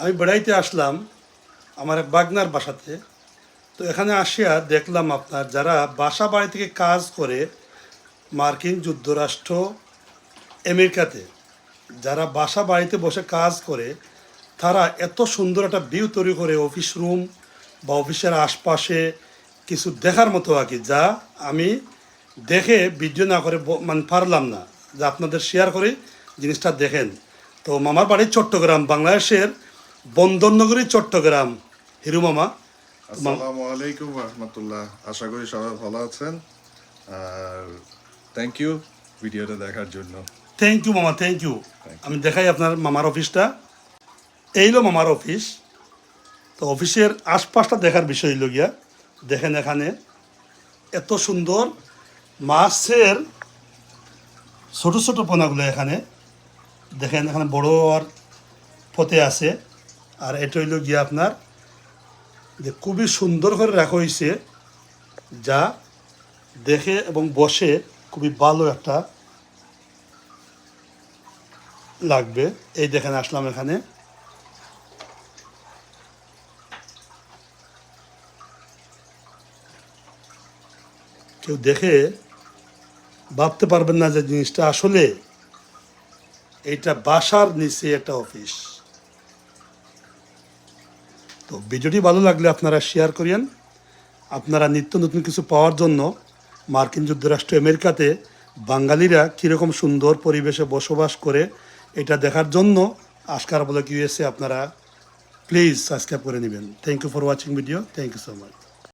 আমি বেড়াইতে আসলাম আমার এক বাগনার বাসাতে। তো এখানে আসিয়া দেখলাম আপনার যারা বাসা বাড়ি থেকে কাজ করে মার্কিন যুক্তরাষ্ট্র আমেরিকাতে, যারা বাসা বাড়িতে বসে কাজ করে তারা এত সুন্দর একটা ভিউ তৈরি করে অফিস রুম বা অফিসের আশপাশে কিছু দেখার মতো আর কি, যা আমি দেখে ভিডিও না করে মানে পারলাম না, যা আপনাদের শেয়ার করে জিনিসটা দেখেন। তো মামার বাড়ি চট্টগ্রাম, বাংলাদেশের বন্দরনগরী চট্টগ্রাম। হিরু মামা, আসসালামু আলাইকুম রহমতুল্লাহ। আশা করি সবাই ভালো আছেন, আর থ্যাংক ইউ ভিডিওটা দেখার জন্য। থ্যাংক ইউ মামা, থ্যাংক ইউ। আমি দেখাই আপনার মামার অফিসটা। এইলো মামার অফিস। তো অফিসের আশপাশটা দেখার বিষয় হইল গিয়া, দেখেন এখানে এত সুন্দর মাছের ছোট ছোট পোনাগুলো এখানে দেখেন, এখানে বড় আর পথে আছে। আর এটা হইল গিয়া আপনার যে খুবই সুন্দর করে রাখা হয়েছে, যা দেখে এবং বসে খুবই ভালো একটা লাগবে। এই দেখেন আসলাম এখানে, কেউ দেখে ভাবতে পারবেন না যে জিনিসটা আসলে এইটা বাসার নিচে একটা অফিস। তো ভিডিওটি ভালো লাগলে আপনারা শেয়ার করেন। আপনারা নিত্য নতুন কিছু পাওয়ার জন্য মার্কিন যুক্তরাষ্ট্র আমেরিকাতে বাঙালিরা কীরকম সুন্দর পরিবেশে বসবাস করে এটা দেখার জন্য আজকার বলে ইউএসএ আপনারা প্লিজ সাবস্ক্রাইব করে নেবেন। Thank you for watching video. Thank you so much.